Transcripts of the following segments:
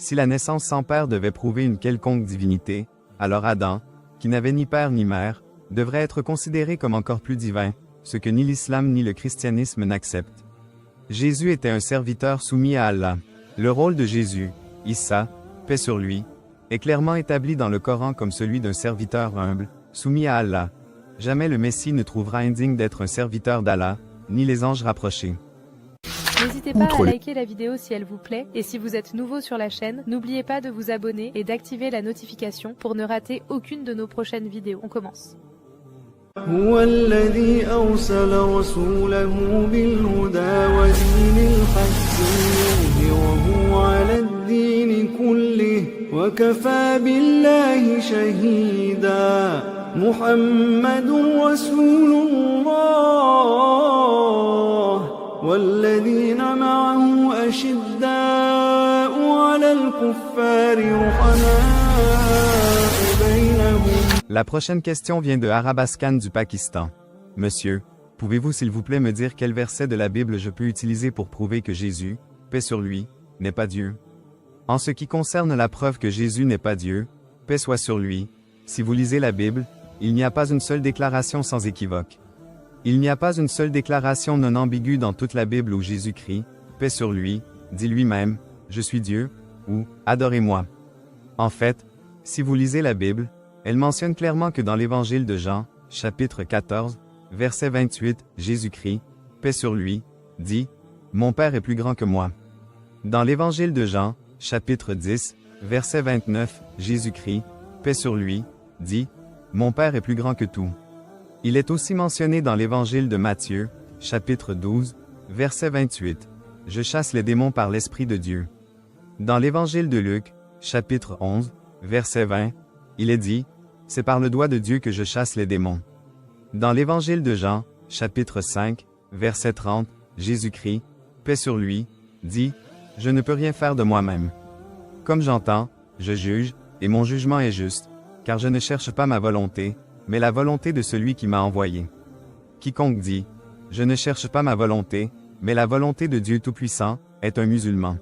Si la naissance sans père devait prouver une quelconque divinité, alors Adam, qui n'avait ni père ni mère, devrait être considéré comme encore plus divin, ce que ni l'islam ni le christianisme n'acceptent. Jésus était un serviteur soumis à Allah. Le rôle de Jésus, Issa, paix sur lui, est clairement établi dans le Coran comme celui d'un serviteur humble, soumis à Allah. Jamais le Messie ne trouvera indigne d'être un serviteur d'Allah, ni les anges rapprochés. N'hésitez pas à liker la vidéo si elle vous plaît, et si vous êtes nouveau sur la chaîne, n'oubliez pas de vous abonner et d'activer la notification pour ne rater aucune de nos prochaines vidéos. On commence. هو الذي أرسل رسوله بالهدى ودين الحق ليظهره على الدين كله وكفى بالله شهيدا محمد رسول الله والذين معه أشداء على الكفار رحماء بينهم. La prochaine question vient de Arabaskan du Pakistan. Monsieur, pouvez-vous s'il vous plaît me dire quel verset de la Bible je peux utiliser pour prouver que Jésus, paix sur lui, n'est pas Dieu? En ce qui concerne la preuve que Jésus n'est pas Dieu, paix soit sur lui, si vous lisez la Bible, il n'y a pas une seule déclaration sans équivoque. Il n'y a pas une seule déclaration non ambiguë dans toute la Bible où Jésus-Christ, paix sur lui, dit lui-même, « Je suis Dieu » ou « Adorez-moi ». En fait, si vous lisez la Bible, elle mentionne clairement que dans l'évangile de Jean, chapitre 14, verset 28, Jésus-Christ, paix sur lui, dit « Mon Père est plus grand que moi ». Dans l'évangile de Jean, chapitre 10, verset 29, Jésus-Christ, paix sur lui, dit « Mon Père est plus grand que tout ». Il est aussi mentionné dans l'évangile de Matthieu, chapitre 12, verset 28, « Je chasse les démons par l'Esprit de Dieu ». Dans l'évangile de Luc, chapitre 11, verset 20, il est dit, « C'est par le doigt de Dieu que je chasse les démons ». Dans l'évangile de Jean, chapitre 5, verset 30, Jésus-Christ, paix sur lui, dit, « Je ne peux rien faire de moi-même. Comme j'entends, je juge, et mon jugement est juste, car je ne cherche pas ma volonté, mais la volonté de celui qui m'a envoyé. Quiconque dit, « Je ne cherche pas ma volonté, mais la volonté de Dieu Tout-Puissant » est un musulman.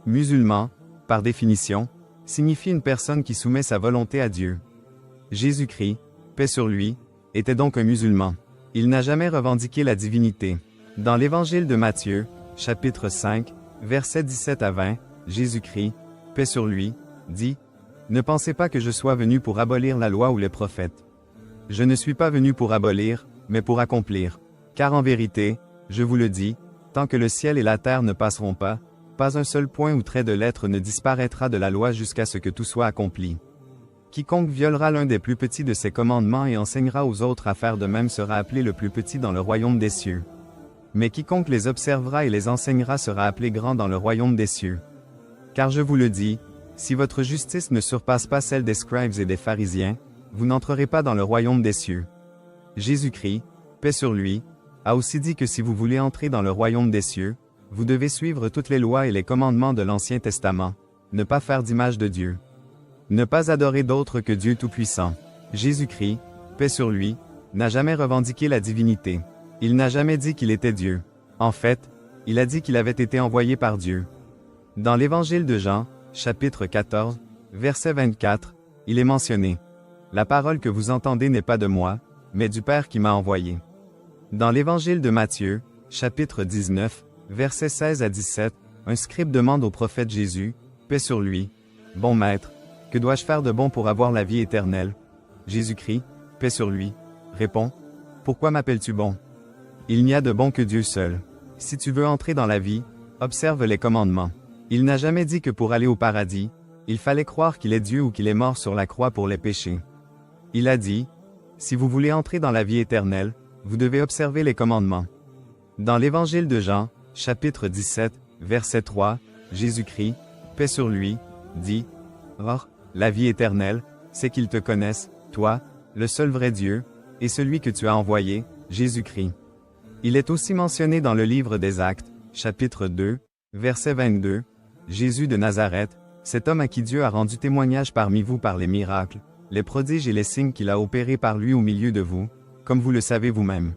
Musulman, par définition, signifie une personne qui soumet sa volonté à Dieu. Jésus-Christ, paix sur lui, était donc un musulman. Il n'a jamais revendiqué la divinité. Dans l'évangile de Matthieu, chapitre 5, versets 17 à 20, Jésus-Christ, paix sur lui, dit, « Ne pensez pas que je sois venu pour abolir la loi ou les prophètes. Je ne suis pas venu pour abolir, mais pour accomplir. Car en vérité, je vous le dis, tant que le ciel et la terre ne passeront pas un seul point ou trait de lettre ne disparaîtra de la loi jusqu'à ce que tout soit accompli. Quiconque violera l'un des plus petits de ces commandements et enseignera aux autres à faire de même sera appelé le plus petit dans le royaume des cieux. Mais quiconque les observera et les enseignera sera appelé grand dans le royaume des cieux. Car je vous le dis, si votre justice ne surpasse pas celle des scribes et des pharisiens, vous n'entrerez pas dans le royaume des cieux. » Jésus-Christ, paix sur lui, a aussi dit que si vous voulez entrer dans le royaume des cieux, vous devez suivre toutes les lois et les commandements de l'Ancien Testament, ne pas faire d'image de Dieu. Ne pas adorer d'autre que Dieu Tout-Puissant. Jésus-Christ, paix sur lui, n'a jamais revendiqué la divinité. Il n'a jamais dit qu'il était Dieu. En fait, il a dit qu'il avait été envoyé par Dieu. Dans l'évangile de Jean, chapitre 14, verset 24, il est mentionné, « La parole que vous entendez n'est pas de moi, mais du Père qui m'a envoyé. » Dans l'évangile de Matthieu, chapitre 19, versets 16 à 17, un scribe demande au prophète Jésus, paix sur lui, « Bon maître, que dois-je faire de bon pour avoir la vie éternelle ?» Jésus-Christ, paix sur lui, répond, « Pourquoi m'appelles-tu bon? Il n'y a de bon que Dieu seul. Si tu veux entrer dans la vie, observe les commandements. » Il n'a jamais dit que pour aller au paradis, il fallait croire qu'il est Dieu ou qu'il est mort sur la croix pour les péchés. Il a dit, « Si vous voulez entrer dans la vie éternelle, vous devez observer les commandements. » Dans l'évangile de Jean, chapitre 17, verset 3, Jésus-Christ, paix sur lui, dit, « Or, la vie éternelle, c'est qu'ils te connaissent, toi, le seul vrai Dieu, et celui que tu as envoyé, Jésus-Christ. » Il est aussi mentionné dans le livre des Actes, chapitre 2, verset 22, Jésus de Nazareth, cet homme à qui Dieu a rendu témoignage parmi vous par les miracles, les prodiges et les signes qu'il a opérés par lui au milieu de vous, comme vous le savez vous-même.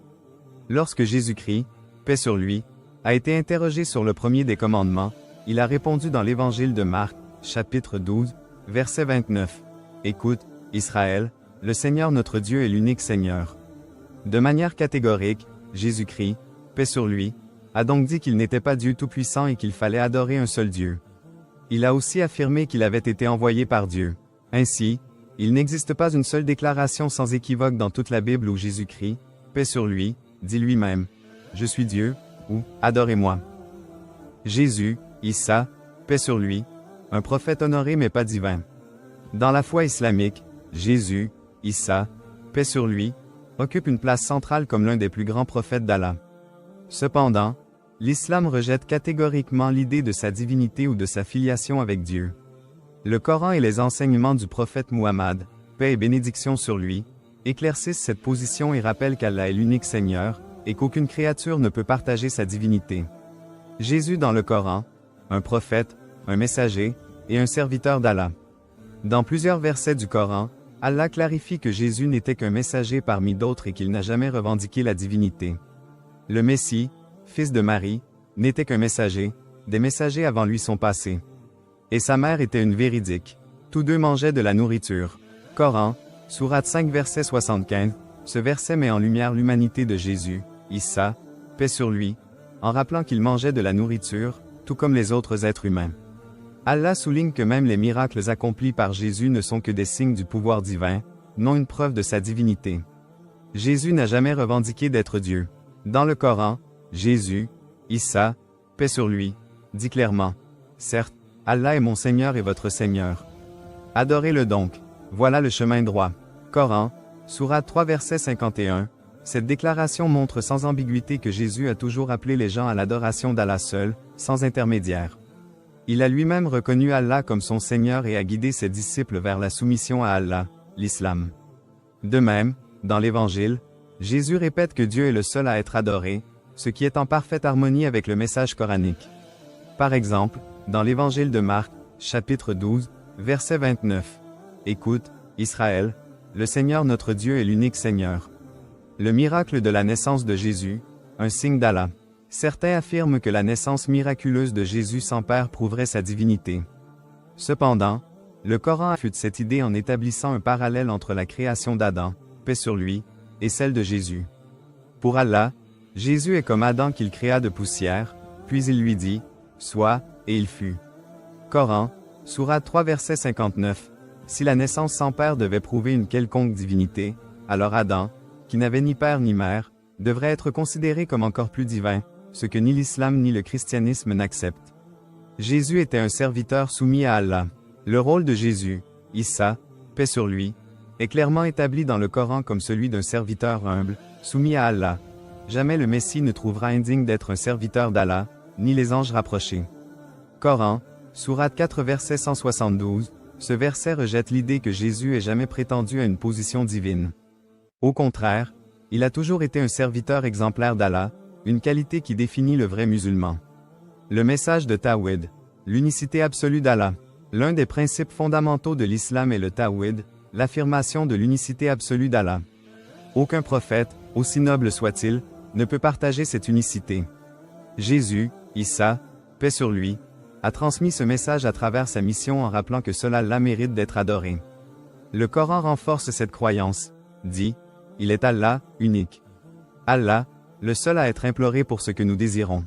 Lorsque Jésus-Christ, paix sur lui, a été interrogé sur le premier des commandements, il a répondu dans l'évangile de Marc, chapitre 12, verset 29. Écoute, Israël, le Seigneur notre Dieu est l'unique Seigneur. De manière catégorique, Jésus-Christ, paix sur lui, a donc dit qu'il n'était pas Dieu Tout-Puissant et qu'il fallait adorer un seul Dieu. Il a aussi affirmé qu'il avait été envoyé par Dieu. Ainsi, il n'existe pas une seule déclaration sans équivoque dans toute la Bible où Jésus-Christ, paix sur lui, dit lui-même « Je suis Dieu » ou « Adorez-moi ». Jésus, Issa, paix sur lui, un prophète honoré mais pas divin. Dans la foi islamique, Jésus, Issa, paix sur lui, occupe une place centrale comme l'un des plus grands prophètes d'Allah. Cependant, l'islam rejette catégoriquement l'idée de sa divinité ou de sa filiation avec Dieu. Le Coran et les enseignements du prophète Muhammad, paix et bénédiction sur lui, éclaircissent cette position et rappellent qu'Allah est l'unique Seigneur, et qu'aucune créature ne peut partager sa divinité. Jésus dans le Coran, un prophète, un messager, et un serviteur d'Allah. Dans plusieurs versets du Coran, Allah clarifie que Jésus n'était qu'un messager parmi d'autres et qu'il n'a jamais revendiqué la divinité. Le Messie, fils de Marie, n'était qu'un messager, des messagers avant lui sont passés. Et sa mère était une véridique. Tous deux mangeaient de la nourriture. Coran, sourate 5 verset 75, ce verset met en lumière l'humanité de Jésus, Issa, paix sur lui, en rappelant qu'il mangeait de la nourriture, tout comme les autres êtres humains. Allah souligne que même les miracles accomplis par Jésus ne sont que des signes du pouvoir divin, non une preuve de sa divinité. Jésus n'a jamais revendiqué d'être Dieu. Dans le Coran, Jésus, Issa, paix sur lui, dit clairement « Certes, Allah est mon Seigneur et votre Seigneur. Adorez-le donc, voilà le chemin droit. » Coran, sourate 3 verset 51, cette déclaration montre sans ambiguïté que Jésus a toujours appelé les gens à l'adoration d'Allah seul, sans intermédiaire. Il a lui-même reconnu Allah comme son Seigneur et a guidé ses disciples vers la soumission à Allah, l'islam. De même, dans l'Évangile, Jésus répète que Dieu est le seul à être adoré, ce qui est en parfaite harmonie avec le message coranique. Par exemple, dans l'Évangile de Marc, chapitre 12, verset 29. Écoute, Israël, le Seigneur notre Dieu est l'unique Seigneur. Le miracle de la naissance de Jésus, un signe d'Allah. Certains affirment que la naissance miraculeuse de Jésus sans père prouverait sa divinité. Cependant, le Coran affûte cette idée en établissant un parallèle entre la création d'Adam, paix sur lui, et celle de Jésus. Pour Allah, Jésus est comme Adam qu'il créa de poussière, puis il lui dit « Sois », et il fut. Coran, sourate 3 verset 59. Si la naissance sans père devait prouver une quelconque divinité, alors Adam, qui n'avait ni père ni mère, devrait être considéré comme encore plus divin, ce que ni l'islam ni le christianisme n'acceptent. Jésus était un serviteur soumis à Allah. Le rôle de Jésus, Issa, paix sur lui, est clairement établi dans le Coran comme celui d'un serviteur humble, soumis à Allah. Jamais le Messie ne trouvera indigne d'être un serviteur d'Allah, ni les anges rapprochés. Coran, sourate 4 verset 172, ce verset rejette l'idée que Jésus ait jamais prétendu à une position divine. Au contraire, il a toujours été un serviteur exemplaire d'Allah, une qualité qui définit le vrai musulman. Le message de Tawhid, l'unicité absolue d'Allah. L'un des principes fondamentaux de l'islam est le Tawhid, l'affirmation de l'unicité absolue d'Allah. Aucun prophète, aussi noble soit-il, ne peut partager cette unicité. Jésus, Issa, paix sur lui, a transmis ce message à travers sa mission en rappelant que seul Allah mérite d'être adoré. Le Coran renforce cette croyance, dit « Il est Allah, unique. Allah, le seul à être imploré pour ce que nous désirons.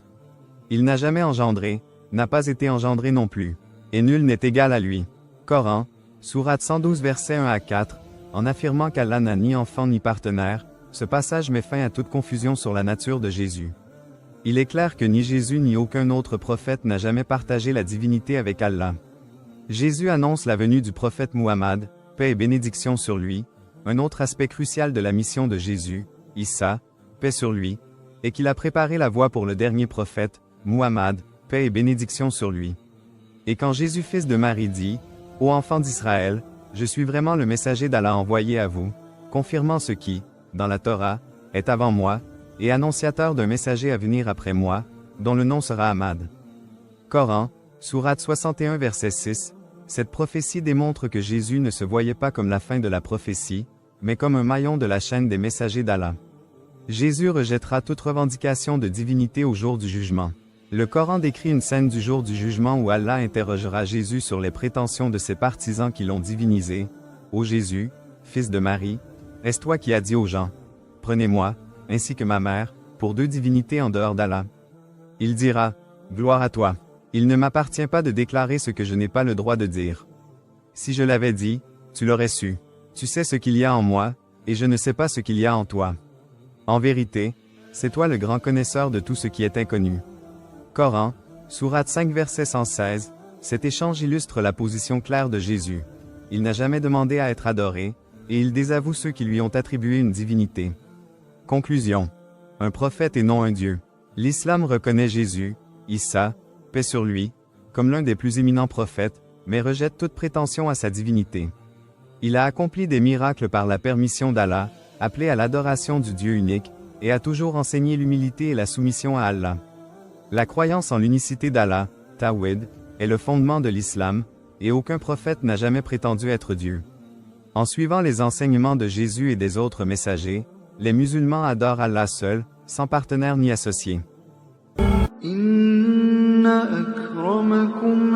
Il n'a jamais engendré, n'a pas été engendré non plus, et nul n'est égal à lui. » Coran, sourate 112 versets 1 à 4, en affirmant qu'Allah n'a ni enfant ni partenaire, ce passage met fin à toute confusion sur la nature de Jésus. Il est clair que ni Jésus ni aucun autre prophète n'a jamais partagé la divinité avec Allah. Jésus annonce la venue du prophète Muhammad, paix et bénédiction sur lui, un autre aspect crucial de la mission de Jésus, Issa, paix sur lui, et qu'il a préparé la voie pour le dernier prophète, Muhammad, paix et bénédiction sur lui. Et quand Jésus fils de Marie dit, « Ô enfants d'Israël, je suis vraiment le messager d'Allah envoyé à vous, confirmant ce qui, dans la Torah, est avant moi, et annonciateur d'un messager à venir après moi, dont le nom sera Ahmad. » Coran, sourate 61 verset 6, cette prophétie démontre que Jésus ne se voyait pas comme la fin de la prophétie, mais comme un maillon de la chaîne des messagers d'Allah. Jésus rejettera toute revendication de divinité au jour du jugement. Le Coran décrit une scène du jour du jugement où Allah interrogera Jésus sur les prétentions de ses partisans qui l'ont divinisé. « Ô Jésus, fils de Marie, est-ce toi qui as dit aux gens, « Prenez-moi, ainsi que ma mère, pour deux divinités en dehors d'Allah » Il dira, « Gloire à toi. Il ne m'appartient pas de déclarer ce que je n'ai pas le droit de dire. Si je l'avais dit, tu l'aurais su. Tu sais ce qu'il y a en moi, et je ne sais pas ce qu'il y a en toi. En vérité, c'est toi le grand connaisseur de tout ce qui est inconnu. » Coran, Sourate 5 verset 116, cet échange illustre la position claire de Jésus. Il n'a jamais demandé à être adoré, et il désavoue ceux qui lui ont attribué une divinité. Conclusion. Un prophète et non un Dieu. L'islam reconnaît Jésus, Issa, paix sur lui, comme l'un des plus éminents prophètes, mais rejette toute prétention à sa divinité. Il a accompli des miracles par la permission d'Allah, appelé à l'adoration du Dieu unique, et a toujours enseigné l'humilité et la soumission à Allah. La croyance en l'unicité d'Allah, Tawhid, est le fondement de l'islam, et aucun prophète n'a jamais prétendu être Dieu. En suivant les enseignements de Jésus et des autres messagers, les musulmans adorent Allah seul, sans partenaire ni associé. إن أكرمكم